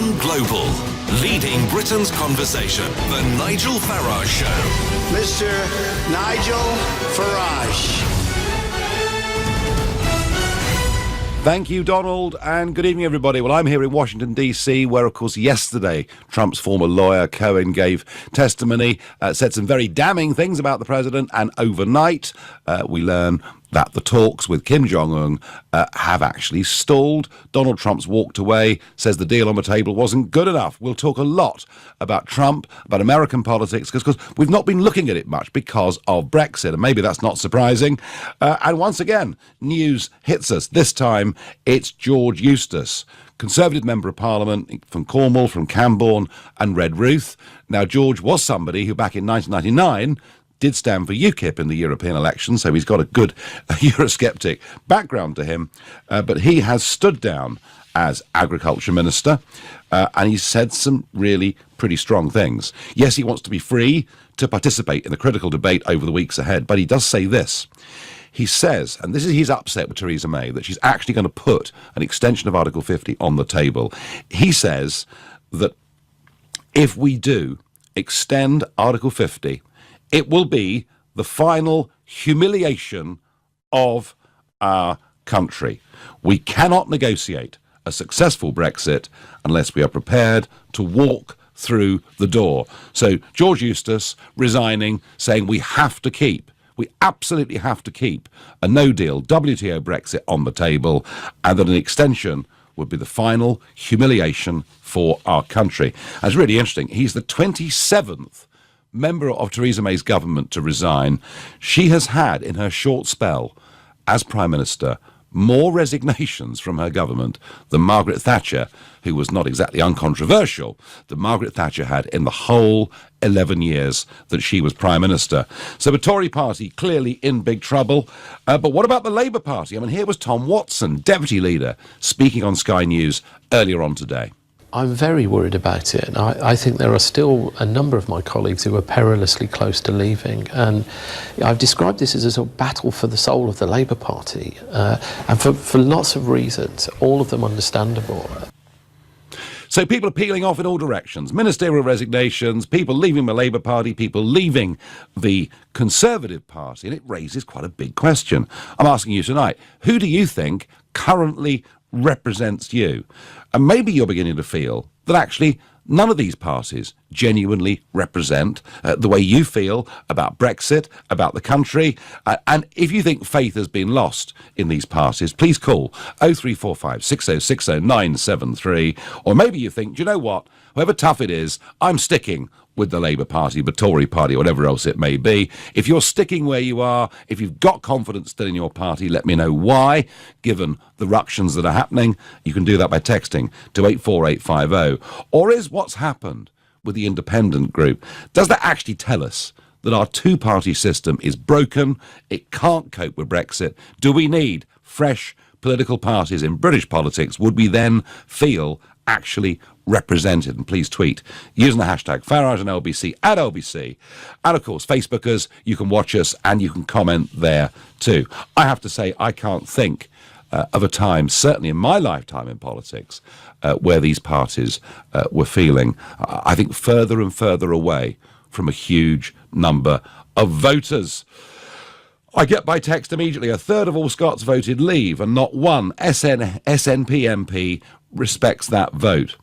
Gone Global. Leading Britain's conversation. The Nigel Farage Show. Mr. Nigel Farage. Thank you, Donald, and good evening, everybody. Well, I'm here in Washington, D.C., where, of course, yesterday Trump's former lawyer, Cohen, gave testimony, said some very damning things about the president, and overnight we learn that the talks with Kim Jong-un have actually stalled. Donald Trump's walked away, says the deal on the table wasn't good enough. We'll talk a lot about Trump, about American politics, because we've not been looking at it much because of Brexit, and maybe that's not surprising. And once again, news hits us. This time, it's George Eustice, Conservative Member of Parliament from Cornwall, from Camborne and Redruth. Now, George was somebody who back in 1999 did stand for UKIP in the European election, so he's got a good Eurosceptic background to him, but he has stood down as Agriculture Minister, and he's said some really pretty strong things. Yes, he wants to be free to participate in the critical debate over the weeks ahead, but he does say this. He says, and he's upset with Theresa May, that she's actually going to put an extension of Article 50 on the table. He says that if we do extend Article 50, it will be the final humiliation of our country. We cannot negotiate a successful Brexit unless we are prepared to walk through the door. So George Eustice resigning, saying we absolutely have to keep a no-deal WTO Brexit on the table, and that an extension would be the final humiliation for our country. And it's really interesting. He's the 27th member of Theresa May's government to resign. She has had, in her short spell as Prime Minister, more resignations from her government than Margaret Thatcher, who was not exactly uncontroversial, that Margaret Thatcher had in the whole 11 years that she was Prime Minister. So the Tory party clearly in big trouble. But what about the Labour Party? I mean, here was Tom Watson, Deputy Leader, speaking on Sky News earlier on today. I'm very worried about it. I think there are still a number of my colleagues who are perilously close to leaving. And I've described this as a sort of battle for the soul of the Labour Party. And for lots of reasons, all of them understandable. So people are peeling off in all directions. Ministerial resignations, people leaving the Labour Party, people leaving the Conservative Party. And it raises quite a big question. I'm asking you tonight, who do you think currently represents you? And maybe you're beginning to feel that actually none of these parties genuinely represent the way you feel about Brexit, about the country. And if you think faith has been lost in these parties, please call 0345 6060 973. Or maybe you think, do you know what? However tough it is, I'm sticking with the Labour Party, the Tory party, whatever else it may be. If you're sticking where you are, if you've got confidence still in your party, let me know why, given the ructions that are happening. You can do that by texting to 84850. Or is what's happened with the independent group, does that actually tell us that our two-party system is broken, it can't cope with Brexit? Do we need fresh political parties in British politics? Would we then feel actually represented? And please tweet using the hashtag Farage and LBC at LBC. And of course, Facebookers, you can watch us and you can comment there too. I have to say, I can't think of a time, certainly in my lifetime in politics, where these parties were feeling, I think, further and further away from a huge number of voters. I get by text immediately, a third of all Scots voted Leave, and not one SNP MP respects that vote.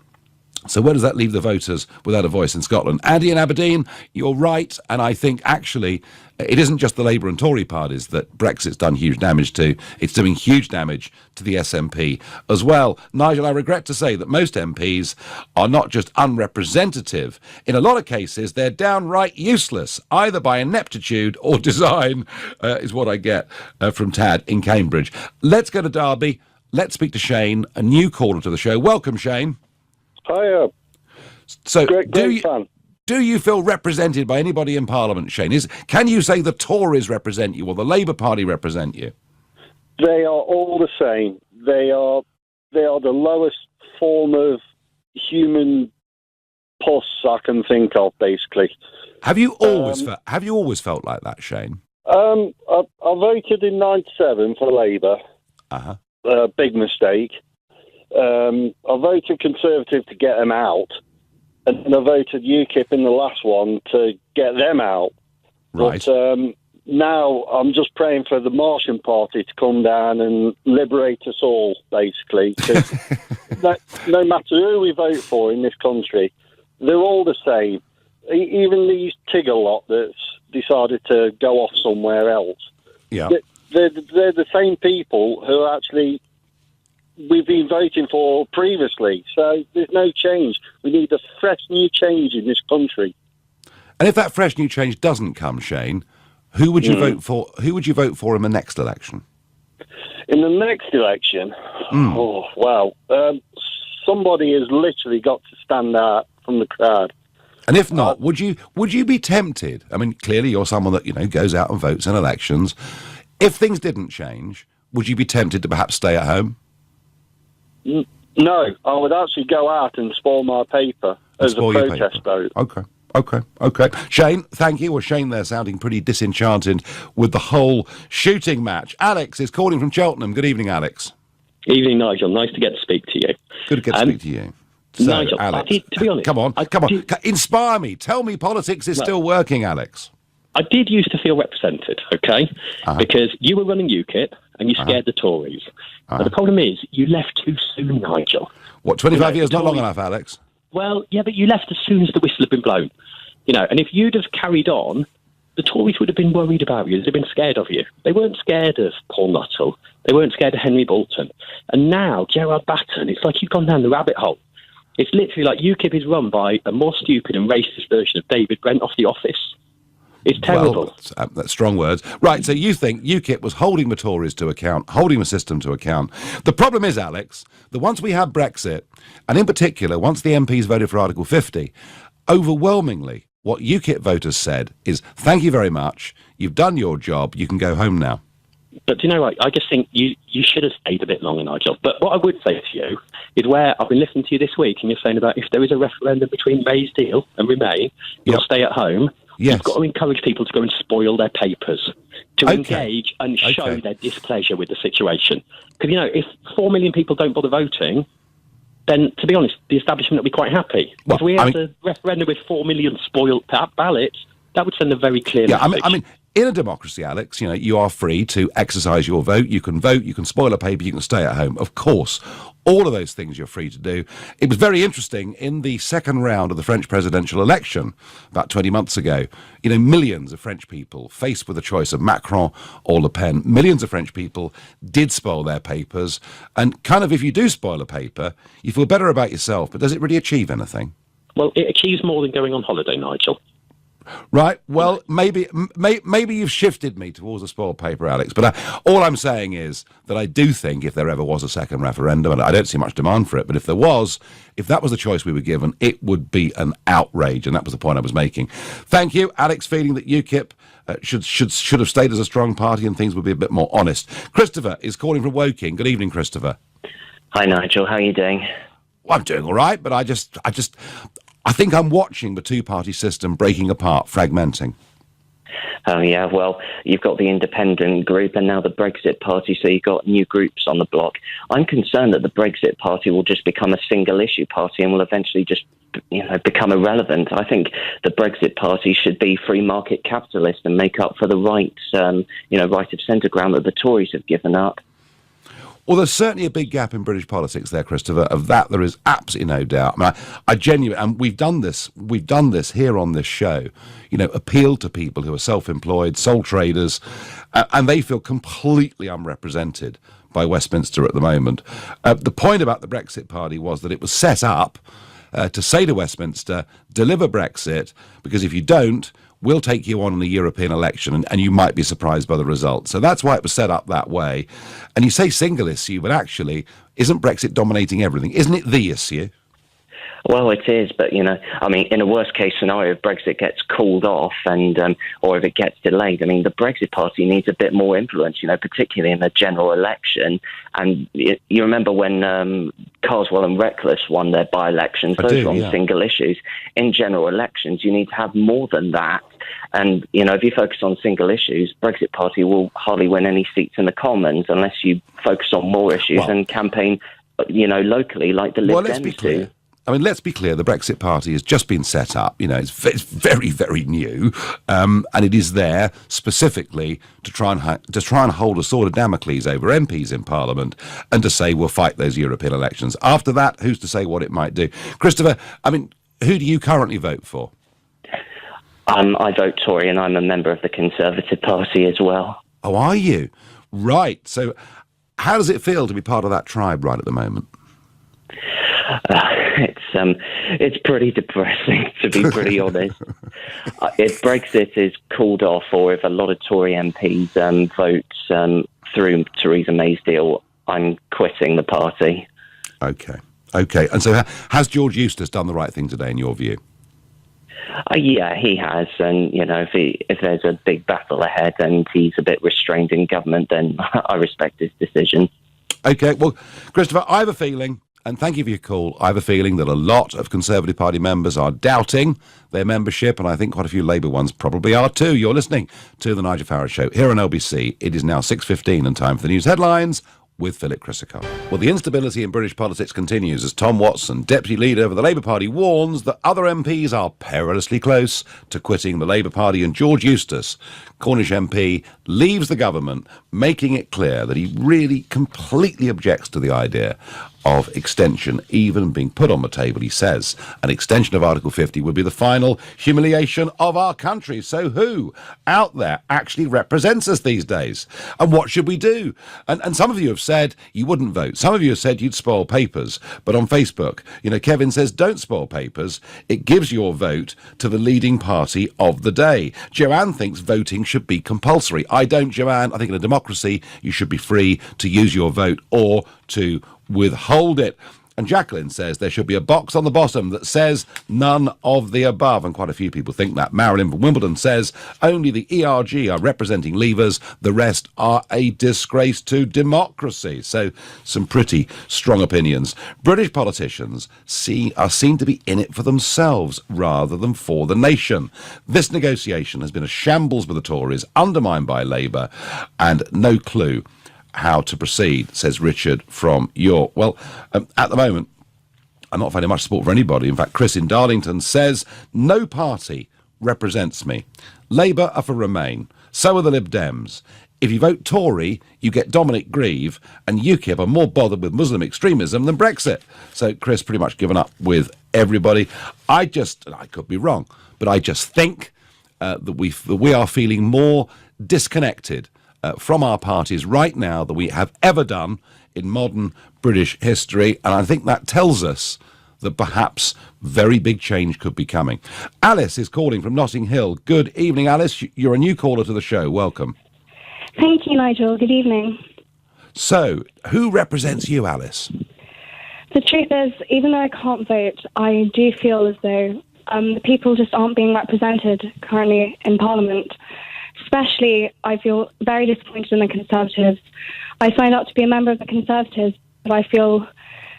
So where does that leave the voters without a voice in Scotland? Andy in Aberdeen, you're right, and I think actually it isn't just the Labour and Tory parties that Brexit's done huge damage to. It's doing huge damage to the SNP as well. Nigel, I regret to say that most MPs are not just unrepresentative. In a lot of cases, they're downright useless, either by ineptitude or design, is what I get from Tad in Cambridge. Let's go to Derby. Let's speak to Shane, a new caller to the show. Welcome, Shane. Hiya. So, Great fan. do you feel represented by anybody in Parliament, Shane? Can you say the Tories represent you or the Labour Party represent you? They are all the same. They are the lowest form of human pus I can think of, basically. Have you always felt like that, Shane? I voted in '97 for Labour. Uh-huh. Big mistake. I voted Conservative to get them out, and then I voted UKIP in the last one to get them out. Right. But now I'm just praying for the Martian Party to come down and liberate us all, basically. 'Cause no matter who we vote for in this country, they're all the same. Even these Tigger lot that's decided to go off somewhere else. Yeah. They're the same people who actually we've been voting for previously. So there's no change. We need a fresh new change in this country. And if that fresh new change doesn't come, Shane, who would you vote for? Who would you vote for in the next election? In the next election, oh wow, somebody has literally got to stand out from the crowd. And if not, would you be tempted? I mean, clearly you're someone that goes out and votes in elections. If things didn't change, would you be tempted to perhaps stay at home? No, I would actually go out and spoil my paper as a protest vote. Okay. Shane, thank you. Well, Shane there sounding pretty disenchanted with the whole shooting match. Alex is calling from Cheltenham. Good evening, Alex. Evening, Nigel. Nice to get to speak to you. Good to get to speak to you. So, Nigel, Alex, to be honest... Come on. Inspire me. Tell me politics is still working, Alex. I did used to feel represented, okay? Because you were running UKIP and you scared the Tories. But the problem is, you left too soon, Nigel. What, 25 years? Not long enough, Alex? Well, yeah, but you left as soon as the whistle had been blown. And if you'd have carried on, the Tories would have been worried about you. They'd have been scared of you. They weren't scared of Paul Nuttall. They weren't scared of Henry Bolton. And now, Gerard Batten, it's like you've gone down the rabbit hole. It's literally like UKIP is run by a more stupid and racist version of David Brent off The Office. It's terrible. Well, that's strong words. Right, so you think UKIP was holding the Tories to account, holding the system to account. The problem is, Alex, that once we have Brexit, and in particular, once the MPs voted for Article 50, overwhelmingly, what UKIP voters said is, thank you very much, you've done your job, you can go home now. But do you know what? I just think you should have stayed a bit longer, Nigel. But what I would say to you is where I've been listening to you this week, and you're saying about if there is a referendum between May's deal and Remain, you'll stay at home. Yes. You've got to encourage people to go and spoil their papers, to engage and show their displeasure with the situation. Because, if 4 million people don't bother voting, then, to be honest, the establishment will be quite happy. If we had a referendum with 4 million spoiled ballots, that would send a very clear message. I mean, in a democracy, Alex, you are free to exercise your vote. You can vote, you can spoil a paper, you can stay at home. Of course, all of those things you're free to do. It was very interesting in the second round of the French presidential election about 20 months ago. Millions of French people faced with the choice of Macron or Le Pen. Millions of French people did spoil their papers. And kind of if you do spoil a paper, you feel better about yourself. But does it really achieve anything? Well, it achieves more than going on holiday, Nigel. Right. Well, maybe you've shifted me towards a spoiled paper, Alex. But all I'm saying is that I do think if there ever was a second referendum, and I don't see much demand for it, but if that was the choice we were given, it wowould be an outrage, and that was the point I was making. Thank you, Alex. Feeling that UKIP should have stayed as a strong party and things would be a bit more honest. Christopher is calling from Woking. Good evening, Christopher. Hi, Nigel. How are you doing? Well, I'm doing all right, but I think I'm watching the two-party system breaking apart, fragmenting. Oh, yeah, well, you've got the independent group and now the Brexit Party, so you've got new groups on the block. I'm concerned that the Brexit Party will just become a single-issue party and will eventually just become irrelevant. I think the Brexit Party should be free market capitalist and make up for the right of centre ground that the Tories have given up. Well, there's certainly a big gap in British politics there, Christopher. Of that, there is absolutely no doubt. I mean, I genuinely, and we've done this here on this show, appeal to people who are self-employed, sole traders, and they feel completely unrepresented by Westminster at the moment. The point about the Brexit Party was that it was set up to say to Westminster, deliver Brexit, because if you don't, we'll take you on in a European election and you might be surprised by the result. So that's why it was set up that way. And you say single issue, but actually, isn't Brexit dominating everything? Isn't it the issue? Well, it is, but, in a worst-case scenario, if Brexit gets called off or if it gets delayed, the Brexit Party needs a bit more influence, particularly in the general election. And you remember when Carswell and Reckless won their by-elections, those were on single issues. In general elections, you need to have more than that. And, if you focus on single issues, Brexit Party will hardly win any seats in the Commons unless you focus on more issues and campaign locally, like the Lib Well, let's be Dems clear. do. I mean, let's be clear. The Brexit Party has just been set up. It's very, very new, and it is there specifically to try and hold a sword of Damocles over MPs in Parliament and to say we'll fight those European elections. After that, who's to say what it might do? Christopher, I mean, who do you currently vote for? I vote Tory, and I'm a member of the Conservative Party as well. Oh, are you? Right. So, how does it feel to be part of that tribe right at the moment? It's pretty depressing, to be pretty honest. If Brexit is called off, or if a lot of Tory MPs vote through Theresa May's deal, I'm quitting the party. Okay. And so has George Eustace done the right thing today, in your view? Yeah, he has. And, if there's a big battle ahead and he's a bit restrained in government, then I respect his decision. Okay, well, Christopher, I have a feeling, and thank you for your call, I have a feeling that a lot of Conservative Party members are doubting their membership, and I think quite a few Labour ones probably are too. You're listening to The Nigel Farage Show here on LBC. It is now 6:15 and time for the news headlines with Philip Crisicott. Well, the instability in British politics continues as Tom Watson, Deputy Leader of the Labour Party, warns that other MPs are perilously close to quitting the Labour Party, and George Eustace, Cornish MP, leaves the government, making it clear that he really completely objects to the idea of extension even being put on the table. He says an extension of Article 50 would be the final humiliation of our country. So who out there actually represents us these days? And what should we do? And some of you have said you wouldn't vote. Some of you have said you'd spoil papers. But on Facebook, Kevin says don't spoil papers. It gives your vote to the leading party of the day. Joanne thinks voting should be compulsory. I don't, Joanne. I think in a democracy you should be free to use your vote or to withhold it. And Jacqueline says there should be a box on the bottom that says none of the above, and quite a few people think that. Marilyn from Wimbledon says only the ERG are representing Leavers, the rest are a disgrace to democracy. So some pretty strong opinions. British politicians are seen to be in it for themselves rather than for the nation. This negotiation has been a shambles with the Tories, undermined by Labour, and no clue how to proceed, says Richard from York. Well, at the moment, I'm not finding much support for anybody. In fact, Chris in Darlington says, no party represents me. Labour are for Remain. So are the Lib Dems. If you vote Tory, you get Dominic Grieve, and UKIP are more bothered with Muslim extremism than Brexit. So Chris pretty much given up with everybody. I could be wrong, but I just think that we are feeling more disconnected from our parties right now than we have ever done in modern British history, and I think that tells us that perhaps very big change could be coming. Alice is calling from Notting Hill. Good evening, Alice. You're a new caller to the show. Welcome. Thank you, Nigel. Good evening. So, who represents you, Alice? The truth is, even though I can't vote, I do feel as though the people just aren't being represented currently in Parliament. Especially, I feel very disappointed in the Conservatives. I signed up to be a member of the Conservatives, but I feel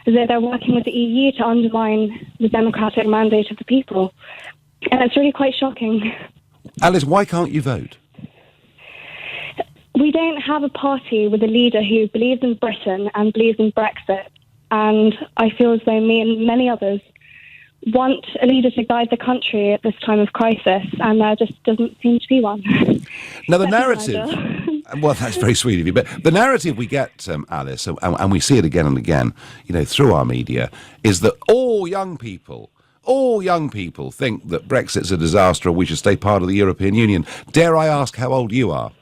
as though they're working with the EU to undermine the democratic mandate of the people. And it's really quite shocking. Alice, why can't you vote? We don't have a party with a leader who believes in Britain and believes in Brexit. And I feel as though me and many others want a leader to guide the country at this time of crisis, and there just doesn't seem to be one. Now, the narrative... Well, that's very sweet of you, but the narrative we get, Alice, and we see it again and again, through our media, is that all young people think that Brexit's a disaster and we should stay part of the European Union. Dare I ask how old you are?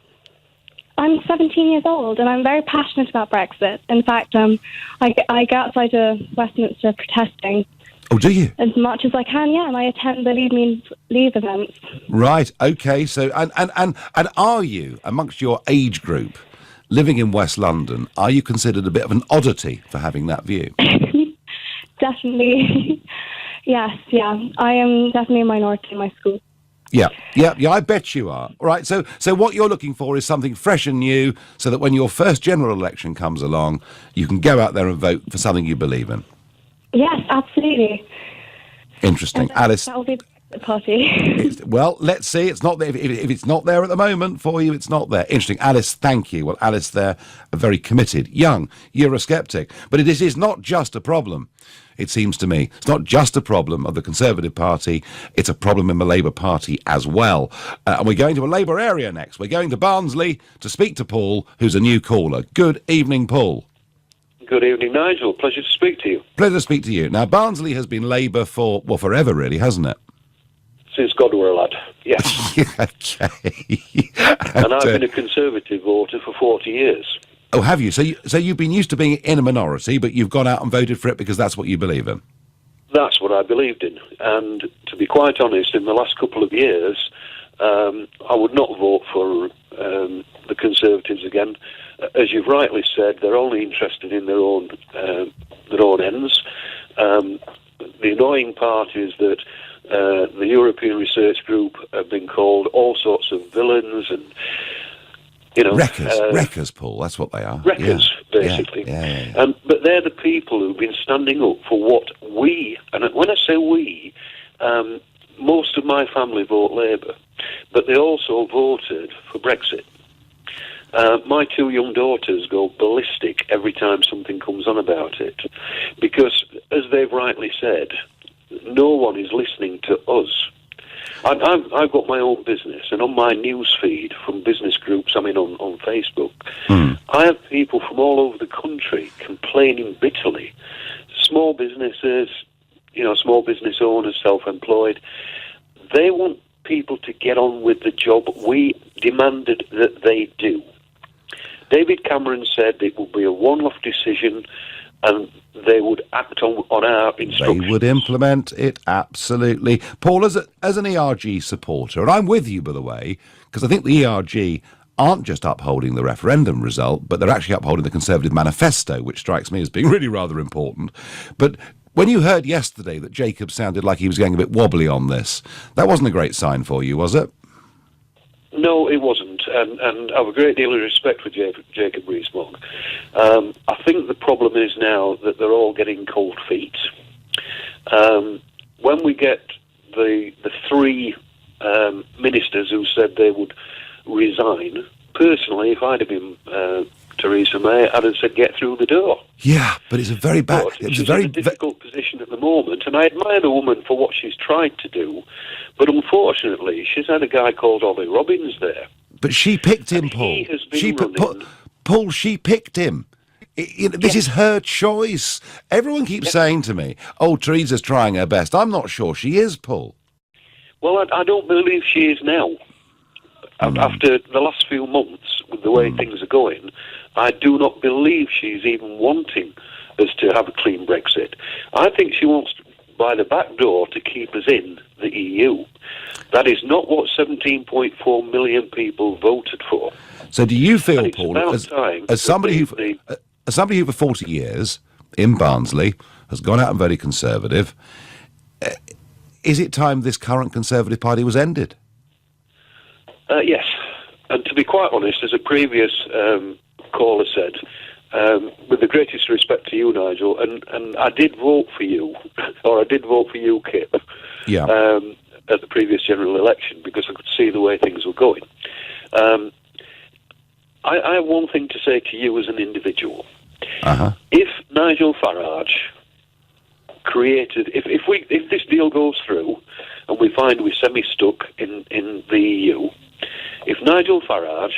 I'm 17 years old, and I'm very passionate about Brexit. In fact, I go outside to Westminster protesting. Oh, do you? As much as I can, yeah, and I attend the Leave events. Right, okay, so, and are you, amongst your age group, living in West London, are you considered a bit of an oddity for having that view? Definitely. Yes, yeah, I am definitely a minority in my school. Yeah, I bet you are. Right, so what you're looking for is something fresh and new, so that when your first general election comes along, you can go out there and vote for something you believe in. Yes, absolutely. Interesting. Alice, Party. Well, let's see. It's not there. If it's not there at the moment for you, it's not there. Interesting. Alice, thank you. Well, Alice, they're very committed, young, Eurosceptic. But it is not just a problem, it seems to me. It's not just a problem of the Conservative Party. It's a problem in the Labour Party as well. And we're going to a Labour area next. We're going to Barnsley to speak to Paul, who's a new caller. Good evening, Paul. Good evening, Nigel. Pleasure to speak to you. Pleasure to speak to you. Now, Barnsley has been Labour for, well, forever, really, hasn't it? Since God were a lad, yes. Okay. And I've been a Conservative voter for 40 years. Oh, have you? So you've been used to being in a minority, but you've gone out and voted for it because that's what you believe in? That's what I believed in. And to be quite honest, in the last couple of years, I would not vote for the Conservatives again. As you've rightly said, they're only interested in their own ends. The annoying part is that the European Research Group have been called all sorts of villains and, you know... Wreckers, Paul, that's what they are. Wreckers, basically. Yeah. But they're the people who've been standing up for what we... And when I say we, most of my family vote Labour, but they also voted for Brexit. My two young daughters go ballistic every time something comes on about it, because, as they've rightly said, no one is listening to us. I've got my own business, and on my news feed from business groups I'm in on Facebook, I have people from all over the country complaining bitterly. Small businesses, small business owners, self-employed, they want people to get on with the job we demanded that they do. David Cameron said it would be a one-off decision and they would act on our instructions. They would implement it, absolutely. Paul, as an ERG supporter, and I'm with you, by the way, because I think the ERG aren't just upholding the referendum result, but they're actually upholding the Conservative manifesto, which strikes me as being really rather important. But when you heard yesterday that Jacob sounded like he was getting a bit wobbly on this, that wasn't a great sign for you, was it? No, it wasn't, and I have a great deal of respect for Jacob Rees-Mogg. I think the problem is now that they're all getting cold feet. When we get the three ministers who said they would resign, personally, if I'd have been Theresa May, I'd have said get through the door. Yeah, but it's a very bad... She's in a difficult position at the moment, and I admire the woman for what she's tried to do, but unfortunately, she's had a guy called Ollie Robbins there. But she picked him, Paul. He has been Paul, she picked him. This is her choice. Everyone keeps saying to me, oh, Theresa's trying her best. I'm not sure she is, Paul. Well, I don't believe she is now. After the last few months, with the way things are going, I do not believe she's even wanting us to have a clean Brexit. I think she wants, by the back door, to keep us in the EU. That is not what 17.4 million people voted for. So do you feel, Paul, as somebody who for 40 years in Barnsley has gone out and voted Conservative, is it time this current Conservative Party was ended? Yes. And to be quite honest, as a previous caller said, with the greatest respect to you, Nigel, and I did vote for you, or I did vote for UKIP at the previous general election because I could see the way things were going. I have one thing to say to you as an individual. If Nigel Farage created, if this deal goes through and we find we're semi-stuck in the EU, if Nigel Farage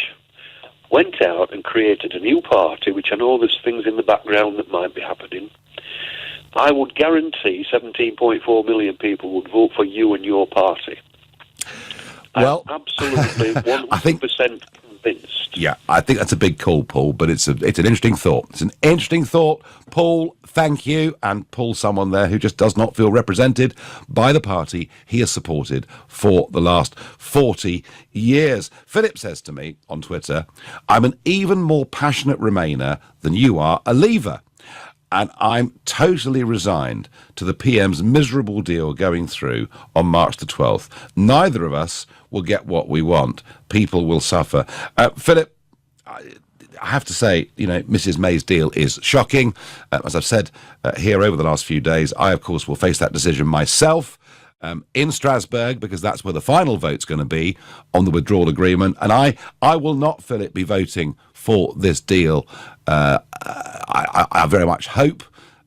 went out and created a new party, which I know there's things in the background that might be happening, I would guarantee 17.4 million people would vote for you and your party. Well, I'm absolutely 100% convinced. Yeah, I think that's a big call, Paul, but it's an interesting thought. It's an interesting thought. Paul, thank you. And Paul, someone there who just does not feel represented by the party he has supported for the last 40 years. Philip says to me on Twitter, I'm an even more passionate Remainer than you are a Leaver. And I'm totally resigned to the PM's miserable deal going through on March the 12th. Neither of us will get what we want. People will suffer. Philip, I have to say, Mrs. May's deal is shocking. As I've said here over the last few days, I, of course, will face that decision myself. in Strasbourg, because that's where the final vote's going to be on the withdrawal agreement. And I will not, Philip, be voting for this deal. I very much hope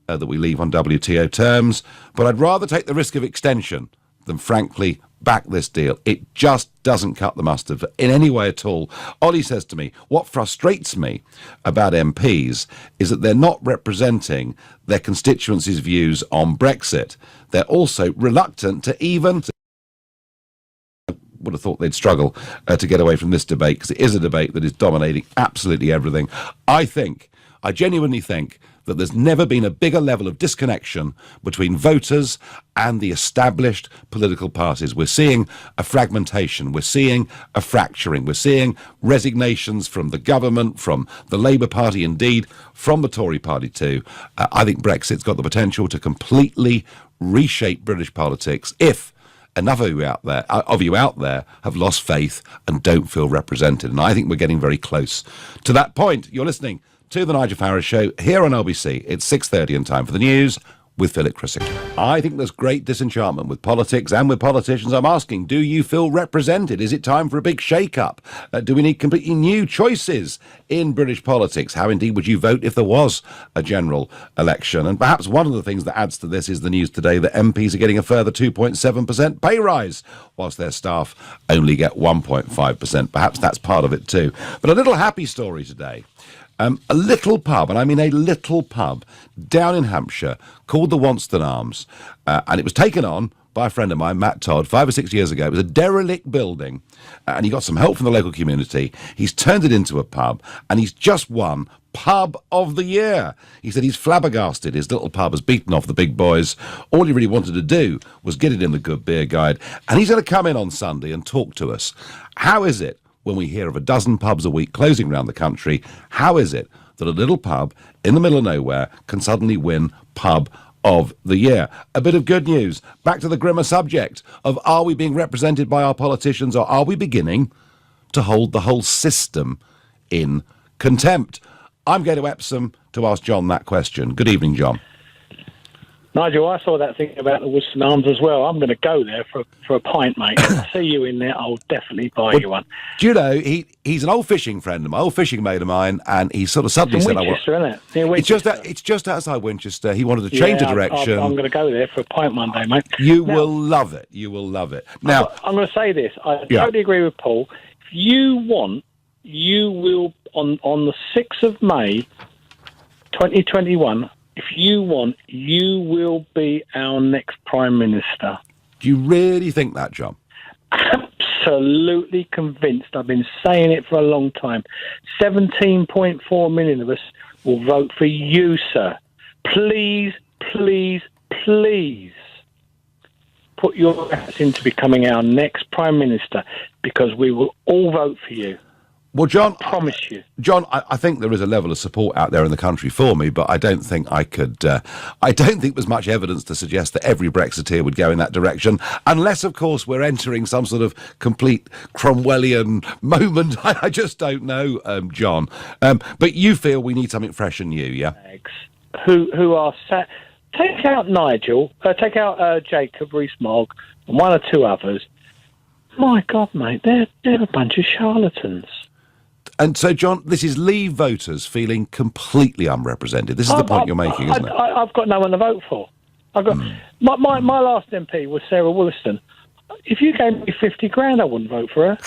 that we leave on WTO terms, but I'd rather take the risk of extension than, frankly, back this deal. It just doesn't cut the mustard in any way at all. Ollie says to me, what frustrates me about MPs is that they're not representing their constituencies' views on Brexit. They're also reluctant to even... would have thought they'd struggle to get away from this debate, because it is a debate that is dominating absolutely everything. I genuinely think that there's never been a bigger level of disconnection between voters and the established political parties. We're seeing a fragmentation, we're seeing a fracturing, we're seeing resignations from the government, from the Labour Party, indeed from the Tory Party too. I think Brexit's got the potential to completely reshape British politics if enough of you out there have lost faith and don't feel represented. And I think we're getting very close to that point. You're listening to The Nigel Farage Show here on LBC. It's 6:30 and time for the news with Philip Crissick. I think there's great disenchantment with politics and with politicians. I'm asking, do you feel represented? Is it time for a big shake-up? Do we need completely new choices in British politics? How indeed would you vote if there was a general election? And perhaps one of the things that adds to this is the news today that MPs are getting a further 2.7% pay rise, whilst their staff only get 1.5%. Perhaps that's part of it too. But a little happy story today. A little pub, and I mean a little pub, down in Hampshire called the Wonston Arms. And it was taken on by a friend of mine, Matt Todd, 5 or 6 years ago. It was a derelict building, and he got some help from the local community. He's turned it into a pub, and he's just won Pub of the Year. He said he's flabbergasted. His little pub has beaten off the big boys. All he really wanted to do was get it in the Good Beer Guide. And he's going to come in on Sunday and talk to us. How is it, when we hear of a dozen pubs a week closing around the country, how is it that a little pub in the middle of nowhere can suddenly win Pub of the Year? A bit of good news. Back to the grimmer subject of, are we being represented by our politicians, or are we beginning to hold the whole system in contempt? I'm going to Epsom to ask John that question. Good evening, John. Nigel, I saw that thing about the Wonston Arms as well. I'm going to go there for a pint, mate. If I see you in there, I'll definitely buy you one. Do you know, he's an old fishing friend of mine, old fishing mate of mine, and he sort of suddenly said, Winchester, isn't it? Near Winchester. It's just outside Winchester. He wanted to change the direction. I'm going to go there for a pint one day, mate. You will love it. You will love it. Now, I'm going to say this. I totally agree with Paul. If you want, you will, on the 6th of May, 2021... if you want, you will be our next Prime Minister. Do you really think that, John? Absolutely convinced. I've been saying it for a long time. 17.4 million of us will vote for you, sir. Please, please, please put your efforts into becoming our next Prime Minister, because we will all vote for you. Well, John, I promise you. John, I think there is a level of support out there in the country for me, but I don't think I could. I don't think there's much evidence to suggest that every Brexiteer would go in that direction, unless, of course, we're entering some sort of complete Cromwellian moment. I just don't know, John. But you feel we need something fresh and new, yeah? Who are sat? Take out Nigel. Take out Jacob Rees-Mogg and one or two others. My God, mate, they're a bunch of charlatans. And so, John, this is Leave voters feeling completely unrepresented. This is the point you're making, isn't it? I've got no one to vote for. I've got my last MP was Sarah Wollaston. If you gave me 50 grand, I wouldn't vote for her.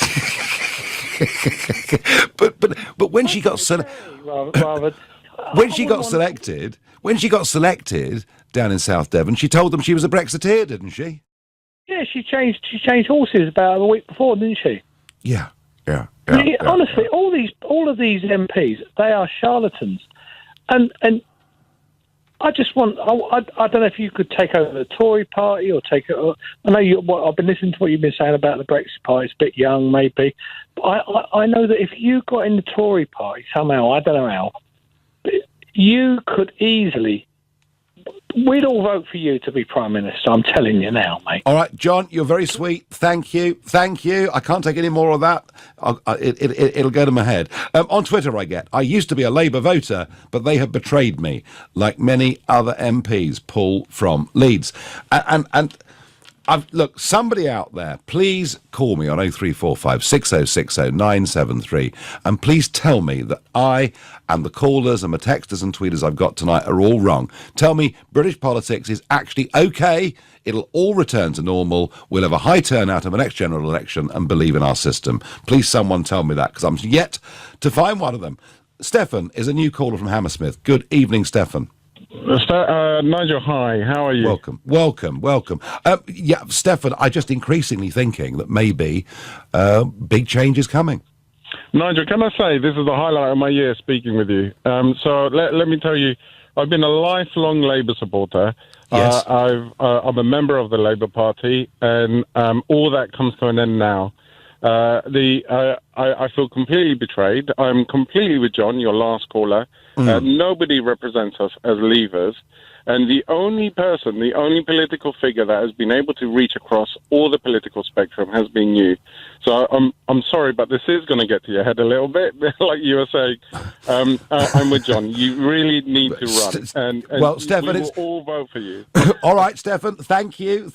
but when she got when she got selected down in South Devon, she told them she was a Brexiteer, didn't she? Yeah, she changed horses about a week before, didn't she? Yeah. Honestly, all of these MPs, they are charlatans, and I just want. I don't know if you could take over the Tory party or take it. I know I've been listening to what you've been saying about the Brexit party. It's a bit young, maybe. But I know that if you got in the Tory party somehow, I don't know how, but you could easily. We'd all vote for you to be Prime Minister, I'm telling you now, mate. All right, John, you're very sweet. Thank you. I can't take any more of that. It'll go to my head. On Twitter I used to be a Labour voter, but they have betrayed me, like many other MPs, Paul from Leeds. And Look, somebody out there, please call me on 0345 6060 973 and please tell me that I and the callers and the texters and tweeters I've got tonight are all wrong. Tell me British politics is actually okay. It'll all return to normal. We'll have a high turnout of the next general election and believe in our system. Please someone tell me that, because I'm yet to find one of them. Stefan is a new caller from Hammersmith. Good evening, Stefan. Nigel, hi. How are you? Welcome. Yeah, Stefan, I'm just increasingly thinking that maybe big change is coming. Nigel, can I say this is the highlight of my year speaking with you? So let me tell you, I've been a lifelong Labour supporter. Yes. I'm a member of the Labour Party, and all that comes to an end now. I feel completely betrayed. I'm completely with John, your last caller. Nobody represents us as Leavers. And the only political figure that has been able to reach across all the political spectrum has been you. So I'm sorry, but this is going to get to your head a little bit, like you were saying. I'm with John. You really need to run. And well, Stefan, we will all vote for you. All right, Stefan, thank you.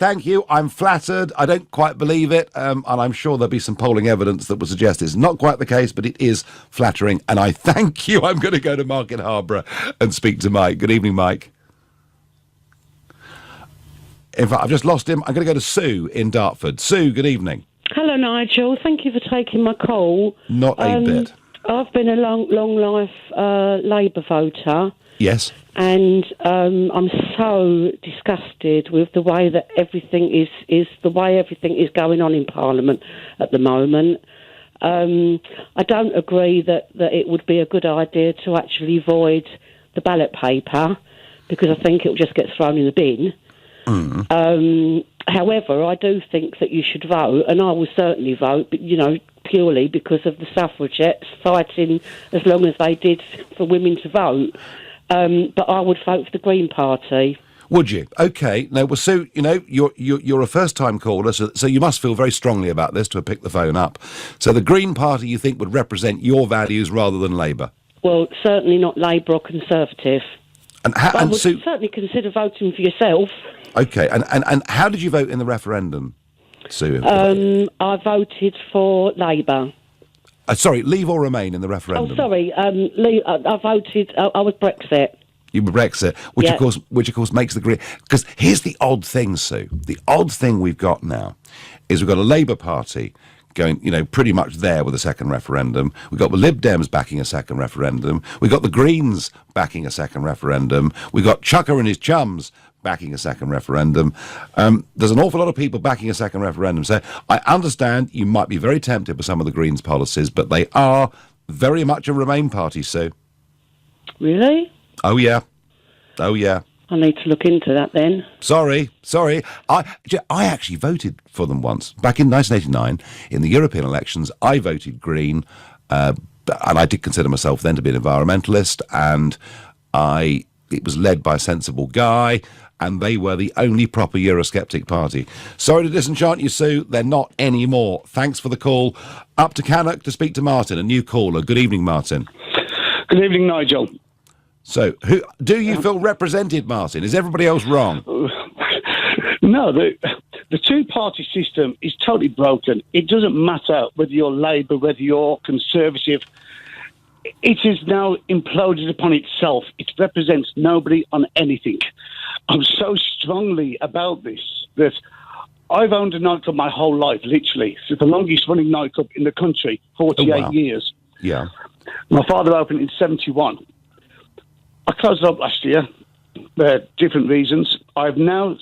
I'm flattered. I don't quite believe it, and I'm sure there'll be some polling evidence that would suggest it's not quite the case, but it is flattering, and I thank you. I'm going to go to Market Harborough and speak to Mike. Good evening, Mike. In fact, I've just lost him. I'm going to go to Sue in Dartford. Sue, good evening. Hello, Nigel. Thank you for taking my call. Not a bit. I've been a long life Labour voter. Yes. And I'm so disgusted with the way that everything is the way everything is going on in Parliament at the moment. I don't agree that it would be a good idea to actually void the ballot paper, because I think it will just get thrown in the bin. However, I do think that you should vote, and I will certainly vote, but, purely because of the suffragettes fighting as long as they did for women to vote. But I would vote for the Green Party. Would you? Okay. No, well, Sue, you're a first-time caller, so you must feel very strongly about this to have picked the phone up. So the Green Party, you think, would represent your values rather than Labour? Well, certainly not Labour or Conservative. I would certainly consider voting for yourself. Okay, and how did you vote in the referendum, Sue? I voted for Labour. Sorry, leave or remain in the referendum? Oh, sorry, I voted. I was Brexit. You were Brexit, which of course makes the Green. Because here's the odd thing, Sue. The odd thing we've got now is we've got a Labour Party going, pretty much there with a second referendum. We've got the Lib Dems backing a second referendum. We've got the Greens backing a second referendum. We've got Chucker and his chums backing a second referendum. There's an awful lot of people backing a second referendum. So I understand you might be very tempted by some of the Greens' policies, but they are very much a Remain party, Sue. Really? Oh, yeah. I need to look into that then. Sorry. I actually voted for them once. Back in 1989, in the European elections, I voted Green, and I did consider myself then to be an environmentalist, and it was led by a sensible guy, and they were the only proper Eurosceptic party. Sorry to disenchant you, Sue. They're not anymore. Thanks for the call. Up to Cannock to speak to Martin, a new caller. Good evening, Martin. Good evening, Nigel. So, who do you feel represented, Martin? Is everybody else wrong? No, the two-party system is totally broken. It doesn't matter whether you're Labour, whether you're Conservative. It is now imploded upon itself. It represents nobody on anything. I'm so strongly about this that I've owned a nightclub my whole life, literally. It's the longest-running nightclub in the country, 48 years. Yeah. My father opened in 71. I closed it up last year for different reasons. I've now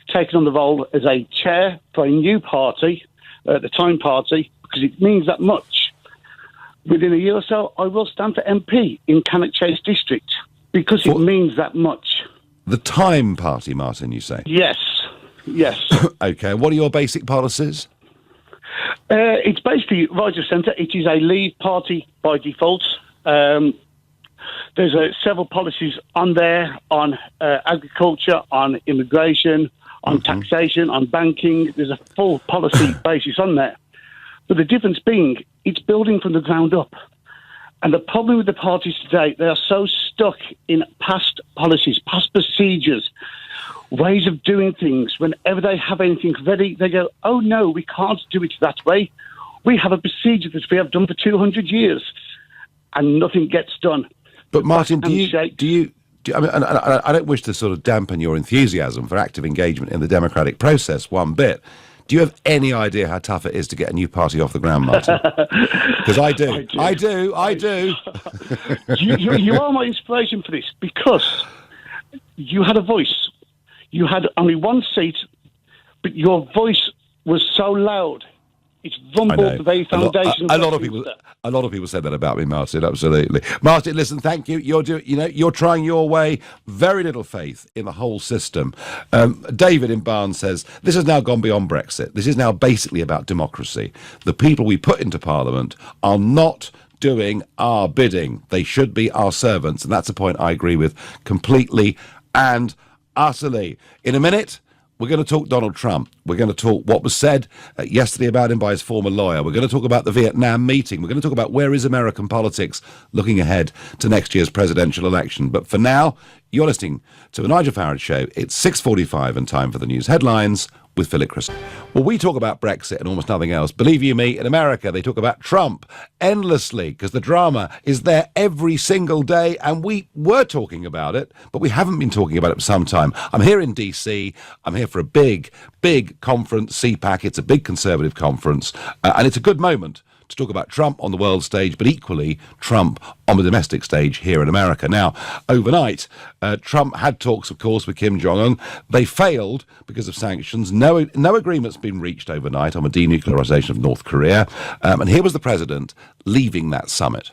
taken on the role as a chair for a new party, the Time Party, because it means that much. Within a year or so, I will stand for MP in Cannock Chase District because it means that much. The Time Party, Martin, you say? Yes. Okay, what are your basic policies? It's basically right of centre. It is a Leave party by default. There's several policies on there on agriculture, on immigration, on taxation, on banking. There's a full policy basis on there. But the difference being, it's building from the ground up. And the problem with the parties today, they are so stuck in past policies, past procedures, ways of doing things. Whenever they have anything ready, they go, oh, no, we can't do it that way. We have a procedure that we have done for 200 years, and nothing gets done. But Martin, do you I mean, and I don't wish to sort of dampen your enthusiasm for active engagement in the democratic process one bit. Do you have any idea how tough it is to get a new party off the ground, Martin? Because I do. I do. You are my inspiration for this, because you had a voice. You had only one seat, but your voice was so loud. It's rumbled the very foundation. A lot of people said that about me, Martin. Absolutely, Martin. Listen, thank you. You're trying your way. Very little faith in the whole system. David in Barnes says this has now gone beyond Brexit. This is now basically about democracy. The people we put into Parliament are not doing our bidding. They should be our servants, and that's a point I agree with completely and utterly. In a minute, we're going to talk Donald Trump. We're going to talk what was said yesterday about him by his former lawyer. We're going to talk about the Vietnam meeting. We're going to talk about where is American politics looking ahead to next year's presidential election. But for now, you're listening to The Nigel Farage Show. It's 6:45 and time for the news headlines with Philip Chris. Well, we talk about Brexit and almost nothing else. Believe you me, in America, they talk about Trump endlessly because the drama is there every single day. And we were talking about it, but we haven't been talking about it for some time. I'm here in D.C. I'm here for a big conference, CPAC. It's a big conservative conference. And it's a good moment to talk about Trump on the world stage, but equally Trump on the domestic stage here in America. Now, overnight, Trump had talks, of course, with Kim Jong-un. They failed because of sanctions. No agreement's been reached overnight on the denuclearization of North Korea. And here was the president leaving that summit.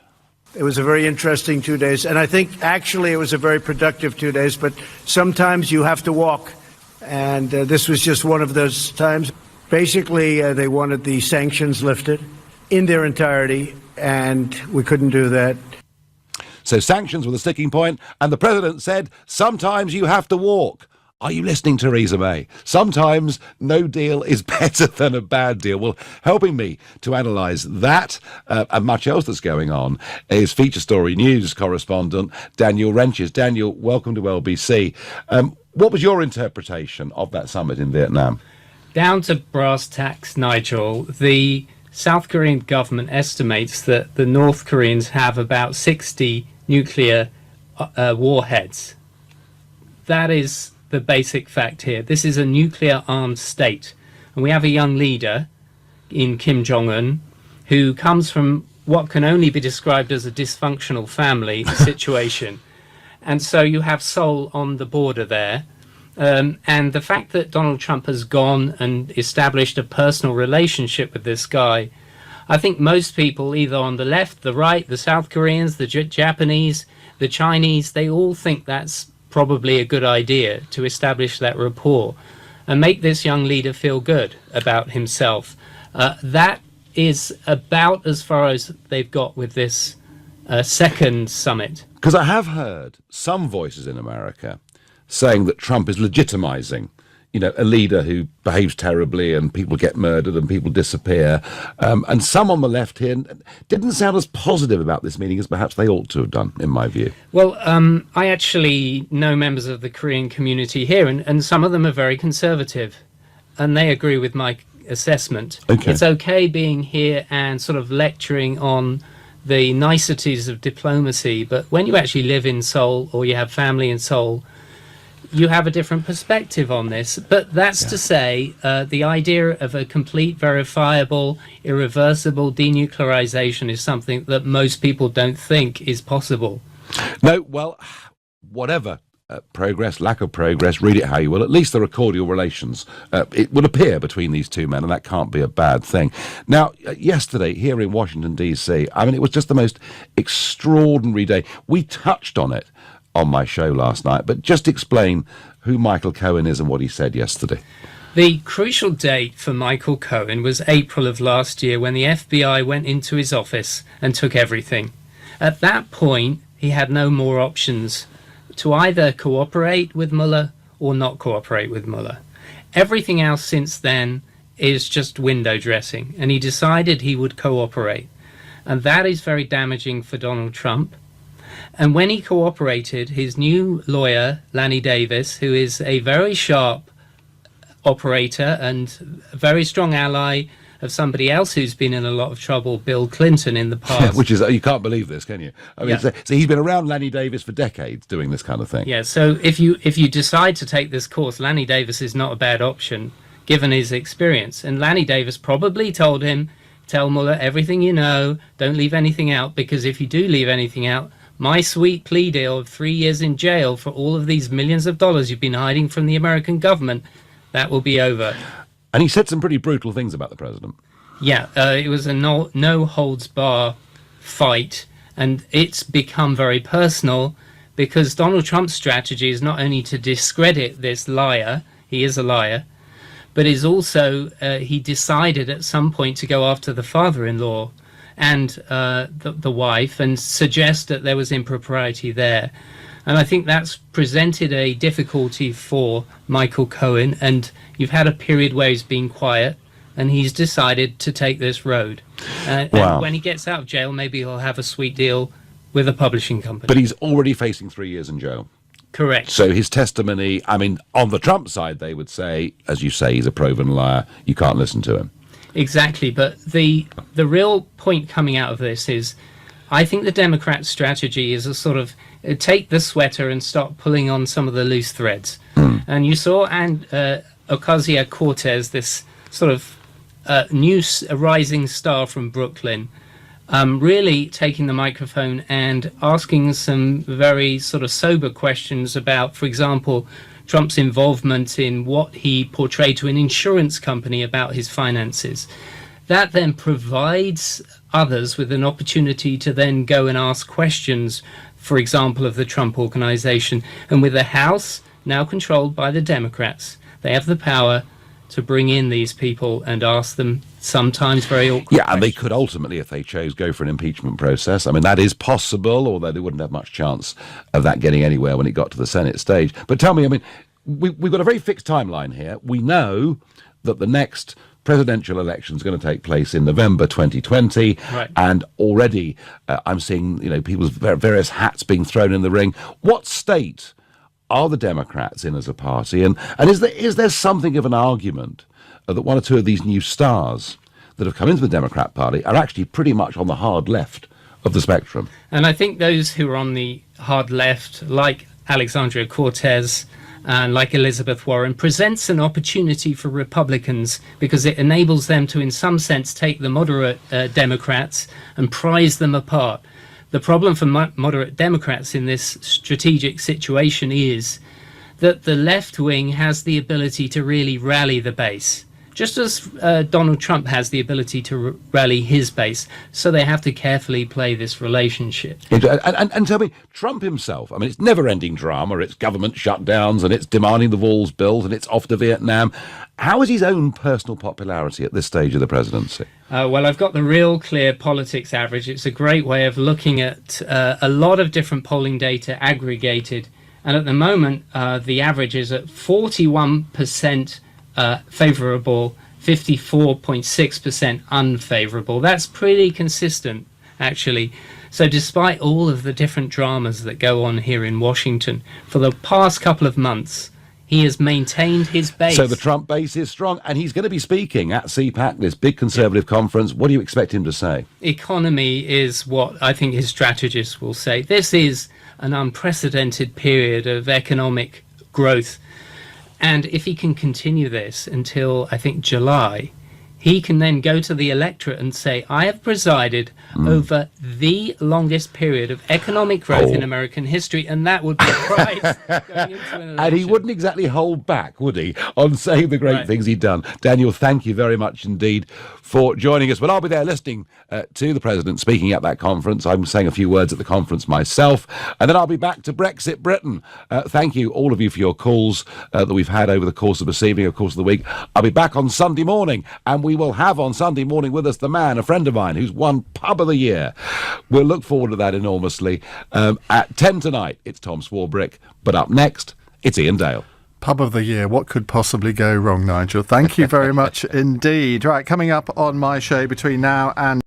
It was a very interesting 2 days, and I think actually it was a very productive 2 days, but sometimes you have to walk, and this was just one of those times. Basically, they wanted the sanctions lifted in their entirety, and we couldn't do that. So sanctions were the sticking point, and the president said, sometimes you have to walk. Are you listening, Theresa May? Sometimes no deal is better than a bad deal. Well, helping me to analyse that and much else that's going on is Feature Story News correspondent Daniel Renches. Daniel, welcome to LBC. What was your interpretation of that summit in Vietnam? Down to brass tacks, Nigel, the South Korean government estimates that the North Koreans have about 60 nuclear warheads. That is the basic fact here. This is a nuclear-armed state. And we have a young leader in Kim Jong-un who comes from what can only be described as a dysfunctional family situation. And so you have Seoul on the border there. And the fact that Donald Trump has gone and established a personal relationship with this guy, I think most people, either on the left, the right, the South Koreans, the Japanese, the Chinese, they all think that's probably a good idea to establish that rapport and make this young leader feel good about himself. That is about as far as they've got with this second summit. Because I have heard some voices in America saying that Trump is legitimizing, a leader who behaves terribly and people get murdered and people disappear. And some on the left here didn't sound as positive about this meeting as perhaps they ought to have done, in my view. Well, I actually know members of the Korean community here, and some of them are very conservative, and they agree with my assessment. Okay. It's okay being here and sort of lecturing on the niceties of diplomacy, but when you actually live in Seoul or you have family in Seoul, you have a different perspective on this. But that's to say, the idea of a complete, verifiable, irreversible denuclearization is something that most people don't think is possible. No, well, whatever progress, lack of progress, read it how you will, at least there are cordial relations. It would appear between these two men, and that can't be a bad thing. Now, yesterday, here in Washington, D.C., I mean, it was just the most extraordinary day. We touched on it on my show last night, but just explain who Michael Cohen is and what he said yesterday. The crucial date for Michael Cohen was April of last year, when the FBI went into his office and took everything. At that point, he had no more options to either cooperate with Mueller or not cooperate with Mueller. Everything else since then is just window dressing, and he decided he would cooperate. And that is very damaging for Donald Trump. And when he cooperated, his new lawyer, Lanny Davis, who is a very sharp operator and a very strong ally of somebody else who's been in a lot of trouble, Bill Clinton, in the past. Which is, you can't believe this, can you? I mean, so he's been around Lanny Davis for decades doing this kind of thing. Yeah, so if you decide to take this course, Lanny Davis is not a bad option, given his experience. And Lanny Davis probably told him, tell Mueller everything you know, don't leave anything out, because if you do leave anything out, my sweet plea deal of 3 years in jail for all of these millions of dollars you've been hiding from the American government, that will be over. And he said some pretty brutal things about the president. Yeah, it was a no-holds-bar fight, and it's become very personal because Donald Trump's strategy is not only to discredit this liar, he is a liar, but is also, he decided at some point to go after the father-in-law and the wife and suggest that there was impropriety there. And I think that's presented a difficulty for Michael Cohen, and you've had a period where he's been quiet, and he's decided to take this road. Wow. And when he gets out of jail, maybe he'll have a sweet deal with a publishing company. But he's already facing 3 years in jail. Correct. So his testimony, I mean, on the Trump side, they would say, as you say, he's a proven liar. You can't listen to him. Exactly. But the real point coming out of this is, I think the Democrat strategy is a sort of take the sweater and start pulling on some of the loose threads. And you saw Ocasio-Cortez, this sort of new rising star from Brooklyn, really taking the microphone and asking some very sort of sober questions about, for example, Trump's involvement in what he portrayed to an insurance company about his finances. That then provides others with an opportunity to then go and ask questions, for example, of the Trump Organization. And with the House now controlled by the Democrats, they have the power to bring in these people and ask them sometimes very awkward questions. And they could ultimately, if they chose, go for an impeachment process. I mean, that is possible, although they wouldn't have much chance of that getting anywhere when it got to the Senate stage. But tell me, I mean, we've got a very fixed timeline here. We know that the next presidential election is going to take place in November 2020, right. And already I'm seeing people's various hats being thrown in the ring. What state are the Democrats in as a party, and is there something of an argument that one or two of these new stars that have come into the Democrat Party are actually pretty much on the hard left of the spectrum? And I think those who are on the hard left, like Alexandria Cortez and like Elizabeth Warren, presents an opportunity for Republicans because it enables them to, in some sense, take the moderate Democrats and prize them apart. The problem for moderate Democrats in this strategic situation is that the left wing has the ability to really rally the base, just as Donald Trump has the ability to rally his base. So they have to carefully play this relationship. And tell me, Trump himself, I mean, it's never-ending drama, it's government shutdowns, and it's demanding the walls built, and it's off to Vietnam. How is his own personal popularity at this stage of the presidency? Well, I've got the Real Clear Politics average. It's a great way of looking at a lot of different polling data aggregated. And at the moment, the average is at 41% favourable, 54.6% unfavourable. That's pretty consistent, actually. So despite all of the different dramas that go on here in Washington, for the past couple of months, he has maintained his base. So the Trump base is strong, and he's going to be speaking at CPAC, this big conservative conference. What do you expect him to say? Economy is what I think his strategists will say. This is an unprecedented period of economic growth. And if he can continue this until, I think, July, he can then go to the electorate and say, I have presided over the longest period of economic growth in American history, and that would be a prize going into an election. And he wouldn't exactly hold back, would he, on saying the great things he'd done. Daniel, thank you very much indeed for joining us. Well, I'll be there listening to the President speaking at that conference. I'm saying a few words at the conference myself, and then I'll be back to Brexit Britain. Thank you, all of you, for your calls that we've had over the course of this evening, of course of the week. I'll be back on Sunday morning, and we will have on Sunday morning with us the man, a friend of mine, who's won Pub of the Year. We'll look forward to that enormously. At 10 tonight, it's Tom Swarbrick, but up next, it's Ian Dale. Pub of the Year. What could possibly go wrong, Nigel? Thank you very much indeed. Right, coming up on my show between now and